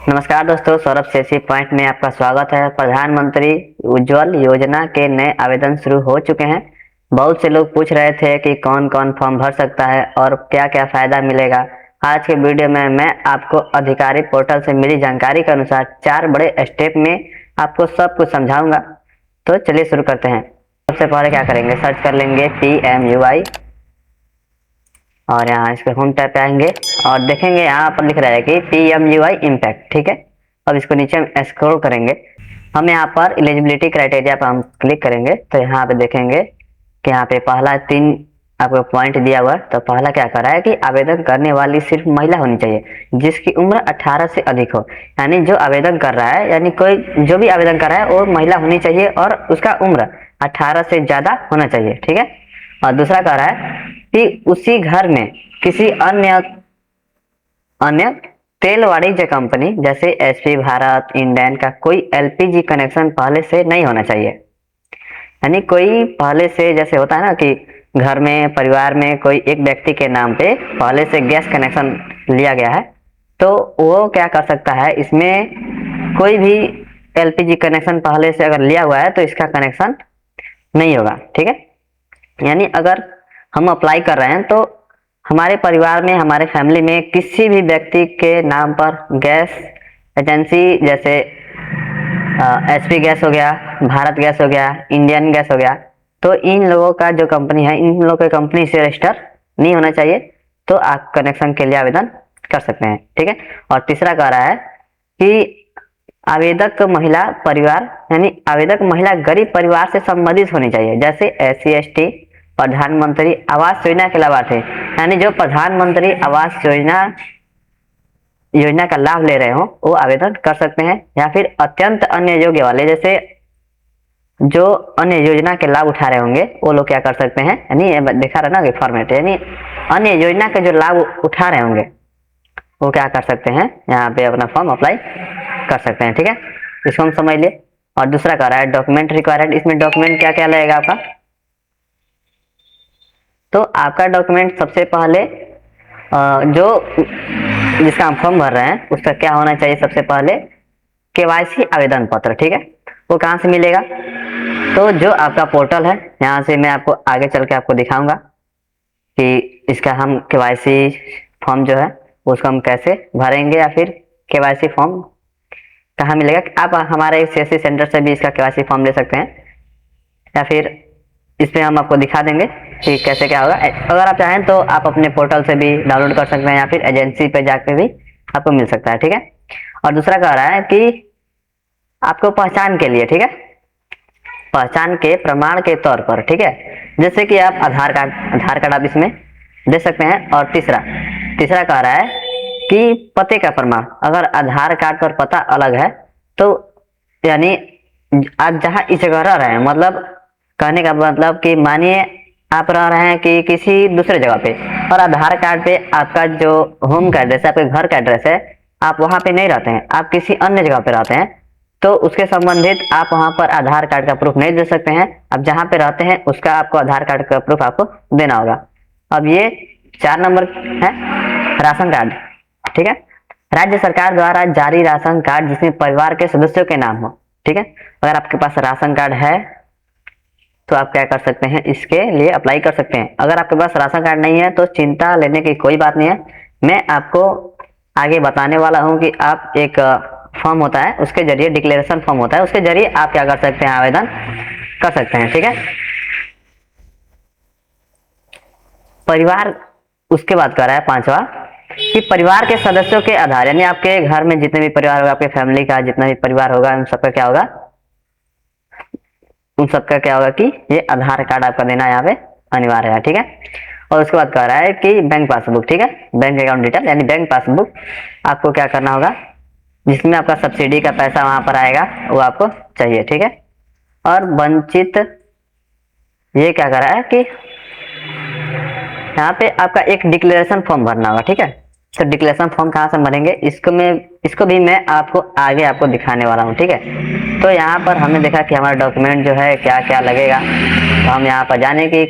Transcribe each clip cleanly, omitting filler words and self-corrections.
नमस्कार दोस्तों, सौरभ सेसी पॉइंट में आपका स्वागत है। प्रधानमंत्री उज्ज्वल योजना के नए आवेदन शुरू हो चुके हैं। बहुत से लोग पूछ रहे थे कि कौन कौन फॉर्म भर सकता है और क्या क्या फायदा मिलेगा। आज के वीडियो में मैं आपको आधिकारिक पोर्टल से मिली जानकारी के अनुसार 4 बड़े स्टेप में आपको सब कुछ समझाऊंगा। तो चलिए शुरू करते हैं। सबसे पहले क्या करेंगे, सर्च कर लेंगे PMUI और यहाँ इसके होम टैब पे आएंगे और देखेंगे यहाँ पर लिख रहा है कि PMUI इम्पैक्ट। ठीक है, अब इसको नीचे स्क्रॉल करेंगे। हम यहाँ पर एलिजिबिलिटी क्राइटेरिया पर हम क्लिक करेंगे तो यहाँ पे देखेंगे कि यहाँ पे पहला 3 आपको पॉइंट दिया हुआ है। तो पहला क्या कर रहा है कि आवेदन करने वाली सिर्फ महिला होनी चाहिए जिसकी उम्र 18 से अधिक हो। यानी जो आवेदन कर रहा है, यानी कोई जो भी आवेदन कर रहा है वो महिला होनी चाहिए और उसका उम्र 18 से ज्यादा होना चाहिए। ठीक है, और दूसरा कह रहा है कि उसी घर में किसी अन्य अन्य तेल वाणिज्य कंपनी जैसे एचपी, भारत, इंडेन का कोई एलपीजी कनेक्शन पहले से नहीं होना चाहिए। यानी कोई पहले से, जैसे होता है ना कि घर में परिवार में कोई एक व्यक्ति के नाम पे पहले से गैस कनेक्शन लिया गया है, तो वो क्या कर सकता है, इसमें कोई भी एलपीजी कनेक्शन पहले से अगर लिया हुआ है तो इसका कनेक्शन नहीं होगा। ठीक है, यानी अगर हम अप्लाई कर रहे हैं तो हमारे परिवार में, हमारे फैमिली में किसी भी व्यक्ति के नाम पर गैस एजेंसी जैसे एचपी गैस हो गया, भारत गैस हो गया, इंडियन गैस हो गया, तो इन लोगों का जो कंपनी है, इन लोगों के कंपनी से रजिस्टर नहीं होना चाहिए। तो आप कनेक्शन के लिए आवेदन कर सकते हैं। ठीक है, और तीसरा कह रहा है कि आवेदक महिला परिवार, यानी आवेदक महिला गरीब परिवार से संबंधित होनी चाहिए, जैसे SC ST, प्रधानमंत्री आवास योजना के लाभार्थी, यानी जो प्रधानमंत्री आवास योजना का लाभ ले रहे हो वो आवेदन कर सकते हैं। या फिर अत्यंत अन्य योग्य वाले, जैसे जो अन्य योजना के लाभ उठा रहे होंगे वो लोग क्या कर सकते हैं, यानी दिखा रहा ना कि फॉर्मेट, यानी अन्य योजना के जो लाभ उठा रहे होंगे वो क्या कर सकते हैं, यहाँ पे अपना फॉर्म अप्लाई कर सकते हैं। ठीक है, इसको हम समझ लिए। और दूसरा कह रहा है डॉक्यूमेंट रिक्वायर्ड। इसमें डॉक्यूमेंट क्या क्या लगेगा आपका, तो आपका डॉक्यूमेंट सबसे पहले जो जिसका हम फॉर्म भर रहे हैं उसका क्या होना चाहिए, सबसे पहले KYC आवेदन पत्र। ठीक है, वो कहाँ से मिलेगा, तो जो आपका पोर्टल है यहाँ से मैं आपको आगे चल के आपको दिखाऊंगा कि इसका हम KYC फॉर्म जो है उसको हम कैसे भरेंगे, या फिर KYC फॉर्म कहाँ मिलेगा। आप हमारे CSC सेंटर से भी इसका KYC फॉर्म ले सकते हैं, या फिर इसमें हम आपको दिखा देंगे कि कैसे क्या होगा। अगर आप चाहें तो आप अपने पोर्टल से भी डाउनलोड कर सकते हैं, या फिर एजेंसी पे जाके भी आपको मिल सकता है। ठीक है, और दूसरा कह रहा है कि आपको पहचान के लिए, ठीक है, पहचान के प्रमाण के तौर पर, ठीक है, जैसे कि आप आधार कार्ड आप इसमें दे सकते हैं। और तीसरा कह रहा है कि पते का प्रमाण, अगर आधार कार्ड पर पता अलग है तो यानी आप जहाँ इस जगह रह रहे हैं, मतलब कहने का मतलब कि मानिए आप रह रहे हैं कि किसी दूसरे जगह पे, और आधार कार्ड पे आपका जो होम का एड्रेस है, आपके घर का एड्रेस है, आप वहां पे नहीं रहते हैं, आप किसी अन्य जगह पे रहते हैं, तो उसके संबंधित आप वहां पर आधार कार्ड का प्रूफ नहीं दे सकते हैं। अब जहां पे रहते हैं उसका आपको आधार कार्ड का प्रूफ आपको देना होगा। अब ये 4 नंबर है राशन कार्ड। ठीक है, राज्य सरकार द्वारा जारी राशन कार्ड जिसमें परिवार के सदस्यों के नाम हो। ठीक है, अगर आपके पास राशन कार्ड है तो आप क्या कर सकते हैं, इसके लिए अप्लाई कर सकते हैं। अगर आपके पास राशन कार्ड नहीं है तो चिंता लेने की कोई बात नहीं है। मैं आपको आगे बताने वाला हूं कि आप एक फॉर्म होता है, उसके जरिए डिक्लेरेशन फॉर्म होता है, उसके जरिए आप क्या कर सकते हैं, आवेदन कर सकते हैं। ठीक है, परिवार उसके बाद कर रहा है 5वां कि परिवार के सदस्यों के आधार, यानी आपके घर में जितने भी परिवार होगा, आपके फैमिली का जितना भी परिवार होगा, उन सबका क्या होगा, उन सबका क्या होगा कि ये आधार कार्ड आपका देना यहाँ पे अनिवार्य है। ठीक है, और उसके बाद कह रहा है कि बैंक पासबुक। ठीक है, बैंक अकाउंट डिटेल, यानी बैंक पासबुक आपको क्या करना होगा, जिसमें आपका सब्सिडी का पैसा वहां पर आएगा वो आपको चाहिए। ठीक है, और वंचित ये क्या कर रहा है कि यहाँ पे आपका एक डिक्लेरेशन फॉर्म भरना होगा। ठीक है, तो डिक्लेरेशन फॉर्म कहाँ से भरेंगे, इसको भी मैं आपको आगे आपको दिखाने वाला हूँ। ठीक है, तो यहाँ पर हमने देखा कि हमारा डॉक्यूमेंट जो है क्या क्या लगेगा, तो हम यहाँ पर जाने की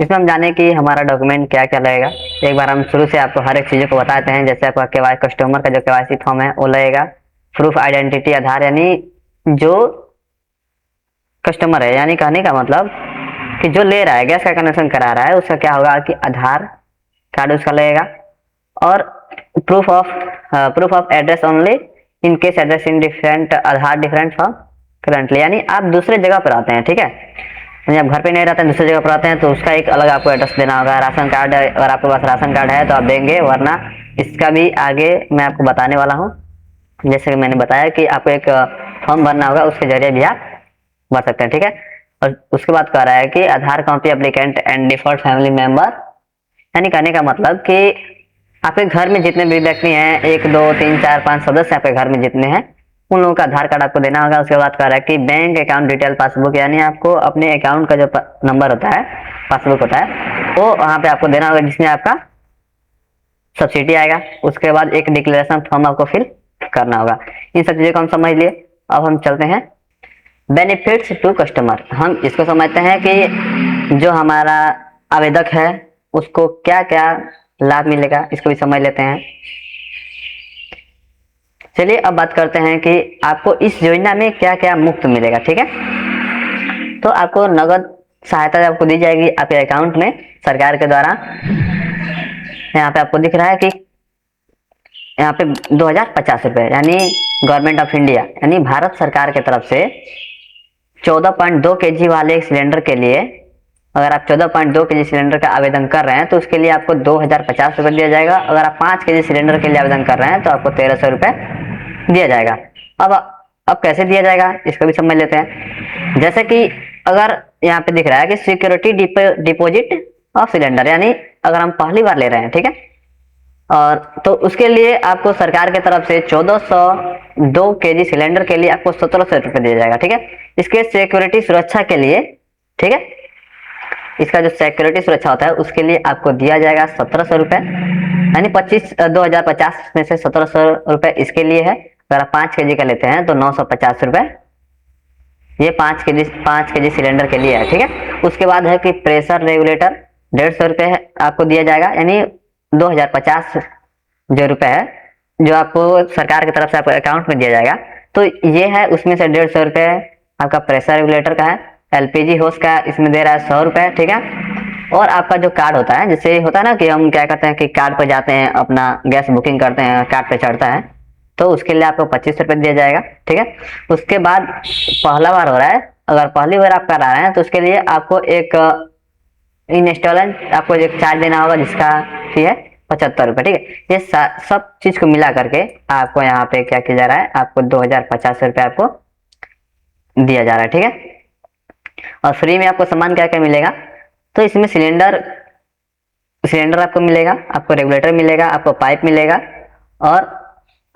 इसमें हम जाने कि हमारा डॉक्यूमेंट क्या क्या लगेगा। एक बार हम शुरू से आपको हर एक चीज़ों को बताते हैं। जैसे आपका केवाई कस्टमर का जो केवाईसी फॉर्म है वो लगेगा। प्रूफ आइडेंटिटी आधार, यानी जो कस्टमर है, यानी कहने का मतलब कि जो ले रहा है, गैस का कनेक्शन करा रहा है, उसका क्या होगा कि आधार कार्ड उसका लगेगा। और proof of address only in case address in different, Aadhaar different from currently, यानी आप दूसरे जगह पर आते हैं, ठीक है, यानी आप घर पे नहीं रहते हैं, दूसरी जगह पर आते हैं, तो उसका एक अलग आपको एड्रेस देना होगा। राशन कार्ड, अगर आपके पास राशन कार्ड है तो आप देंगे, वरना इसका भी आगे मैं आपको बताने वाला हूँ। जैसे कि मैंने बताया कि आपको एक फॉर्म भरना होगा, उसके जरिए भी आप भर सकते हैं, ठीक है। और उसके बाद कह रहा है कि Aadhaar copy applicant and default family member, यानी कहने का मतलब कि आपके घर में जितने भी व्यक्ति हैं, 1 2 3 4 5 सदस्य आपके घर में जितने हैं, उन लोगों का आधार कार्ड आपको देना होगा। उसके बाद कह रहा है कि बैंक अकाउंट डिटेल पासबुक, यानी आपको अपने अकाउंट का जो नंबर होता है, पासबुक होता है, वो वहां पे आपको देना होगा, जिसमें आपका सब्सिडी आएगा। उसके बाद एक डिक्लेरेशन फॉर्म आपको फिल करना होगा। इन सब चीजों को हम समझ लिए। अब हम चलते हैं बेनिफिट्स टू कस्टमर। हम इसको समझते हैं कि जो हमारा आवेदक है उसको क्या क्या लाभ मिलेगा, इसको भी समझ लेते हैं। चलिए अब बात करते हैं कि आपको इस योजना में क्या क्या मुफ्त मिलेगा, ठीक है। तो आपको नगद सहायता आपको दी जाएगी आपके अकाउंट में सरकार के द्वारा। यहाँ पे आपको दिख रहा है कि यहाँ पे 2050 रुपये, यानी गवर्नमेंट ऑफ इंडिया, यानी भारत सरकार की तरफ से 14.2 kg वाले एक सिलेंडर के लिए, अगर आप 14.2 kg सिलेंडर का आवेदन कर रहे हैं तो उसके लिए आपको 2050 रुपये दिया जाएगा। अगर आप 5 kg सिलेंडर के लिए आवेदन कर रहे हैं तो आपको 1300 रुपये दिया जाएगा। अब कैसे दिया जाएगा इसको भी समझ लेते हैं। जैसे कि अगर यहाँ पे दिख रहा है कि सिक्योरिटी डिपॉजिट ऑफ सिलेंडर, यानी अगर हम पहली बार ले रहे हैं, ठीक है, और तो उसके लिए आपको सरकार की तरफ से 1402 kg सिलेंडर के लिए आपको 1700 रुपये दिया जाएगा, ठीक है। इसके सिक्योरिटी सुरक्षा के लिए, ठीक है, इसका जो सिक्योरिटी सुरक्षा होता है उसके लिए आपको दिया जाएगा 1700 रुपये, यानी 2050 में से 1700 रुपये इसके लिए है। अगर आप 5 kg का लेते हैं तो 950 रुपये ये 5 kg सिलेंडर के लिए है, ठीक है। उसके बाद है कि प्रेशर रेगुलेटर 150 रुपये आपको दिया जाएगा, यानी 2050 जो रुपए है जो आपको सरकार की तरफ से आपको अकाउंट में दिया जाएगा, तो ये है उसमें से 150 रुपये आपका प्रेशर रेगुलेटर का है। एलपीजी होस का इसमें दे रहा है 100 रुपये, ठीक है। और आपका जो कार्ड होता है, जैसे होता है ना कि हम क्या करते हैं कि कार्ड पर जाते हैं, अपना गैस बुकिंग करते हैं, कार्ड पे चढ़ता है, तो उसके लिए आपको 25 रुपये दिया जाएगा, ठीक है। उसके बाद पहला बार हो रहा है, अगर पहली बार आप करा रहे हैं तो उसके लिए आपको एक इंस्टॉलमेंट आपको एक चार्ज देना होगा, जिसका फी है 75 रुपये, ठीक है। ये सब चीज को मिला करके आपको यहाँ पे क्या किया जा रहा है, आपको 2050 रुपये आपको दिया जा रहा है, ठीक है। और फ्री में आपको सामान क्या क्या मिलेगा, तो इसमें सिलेंडर आपको मिलेगा, आपको रेगुलेटर मिलेगा, आपको पाइप मिलेगा, और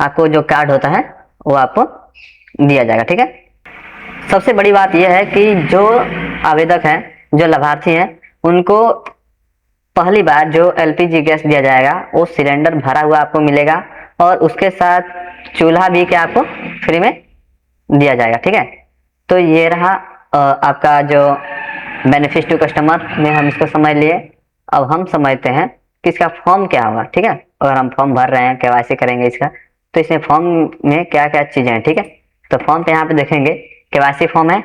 आपको जो कार्ड होता है वो आपको दिया जाएगा, ठीक है। सबसे बड़ी बात यह है कि जो आवेदक हैं, जो लाभार्थी हैं, उनको पहली बार जो एलपीजी गैस दिया जाएगा वो सिलेंडर भरा हुआ आपको मिलेगा, और उसके साथ चूल्हा भी क्या आपको फ्री में दिया जाएगा, ठीक है। तो ये रहा आपका जो बेनिफिट टू कस्टमर में हम इसको समझ लिए। अब हम समझते हैं कि इसका फॉर्म क्या होगा, ठीक है। अगर हम फॉर्म भर रहे हैं, केवाईसी करेंगे इसका, तो इसमें फॉर्म में क्या क्या चीजें हैं, ठीक है। तो फॉर्म पे यहाँ पे देखेंगे केवाईसी फॉर्म है,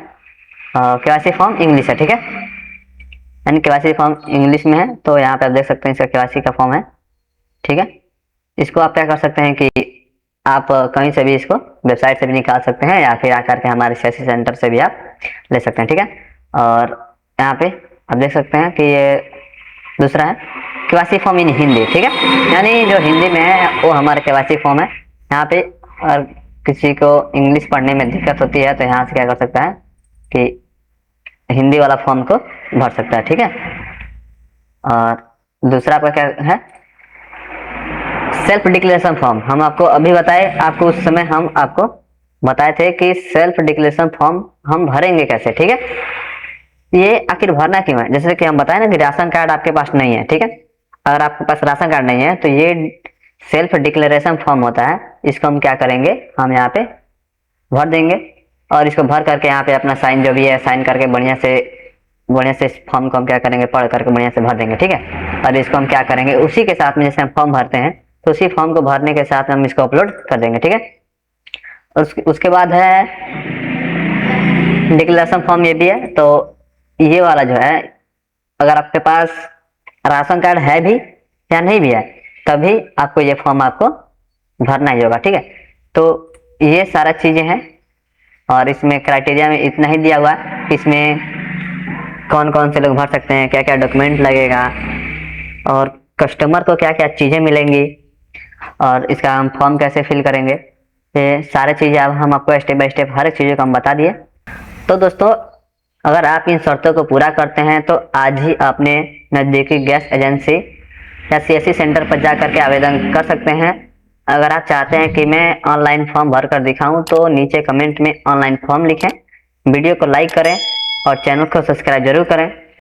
केवाईसी फॉर्म इंग्लिश है, ठीक है, यानी केवाईसी फॉर्म इंग्लिश में है। तो यहाँ पे आप देख सकते हैं इसका केवाईसी का फॉर्म है, ठीक है। इसको आप क्या कर सकते हैं कि आप कहीं से भी इसको वेबसाइट से भी निकाल सकते हैं, या फिर आकर के हमारे सीएससी सेंटर से भी आप ले सकते हैं, ठीक है। और यहाँ पे आप देख सकते हैं कि ये दूसरा है केवाईसी फॉर्म इन हिंदी, ठीक है, यानी जो हिंदी में है वो हमारा केवाईसी फॉर्म है। यहाँ पे और किसी को इंग्लिश पढ़ने में दिक्कत होती है तो यहाँ से क्या कर सकता है कि हिंदी वाला फॉर्म को भर सकता है, ठीक है। और दूसरा आपका क्या है, सेल्फ डिक्लेरेशन फॉर्म। हम आपको अभी बताए, आपको उस समय हम आपको बताए थे कि सेल्फ डिक्लेरेशन फॉर्म हम भरेंगे कैसे, ठीक है। ये आखिर भरना क्यों है, जैसे कि हम बताए ना कि राशन कार्ड आपके पास नहीं है, ठीक है। अगर आपके पास राशन कार्ड नहीं है तो ये सेल्फ डिक्लेरेशन फॉर्म होता है, इसको हम क्या करेंगे, हम यहाँ पे भर देंगे, और इसको भर करके यहाँ पे अपना साइन जो भी है साइन करके बढ़िया से बढ़िया से इस फॉर्म को हम क्या करेंगे, पढ़ करके बढ़िया से भर देंगे, ठीक है। और इसको हम क्या करेंगे, उसी के साथ में जैसे हम फॉर्म भरते हैं तो उसी फॉर्म को भरने के साथ हम इसको अपलोड कर देंगे, ठीक है। उसके बाद है डिक्लेरेशन फॉर्म, ये भी है। तो ये वाला जो है, अगर आपके पास राशन कार्ड है भी या नहीं भी है, तभी आपको ये फॉर्म आपको भरना ही होगा, ठीक है। तो ये सारा चीजें हैं, और इसमें क्राइटेरिया में इतना ही दिया हुआ है। इसमें कौन कौन से लोग भर सकते हैं, क्या क्या डॉक्यूमेंट लगेगा, और कस्टमर को क्या क्या चीजें मिलेंगी, और इसका हम फॉर्म कैसे फिल करेंगे, ये सारे चीजें अब हम आपको स्टेप बाय स्टेप हर एक चीज़ों को हम बता दिए। तो दोस्तों, अगर आप इन शर्तों को पूरा करते हैं तो आज ही अपने नज़दीकी गैस एजेंसी या सीएससी सेंटर पर जा करके आवेदन कर सकते हैं। अगर आप चाहते हैं कि मैं ऑनलाइन फॉर्म भर कर दिखाऊं तो नीचे कमेंट में ऑनलाइन फॉर्म लिखें, वीडियो को लाइक करें और चैनल को सब्सक्राइब जरूर करें।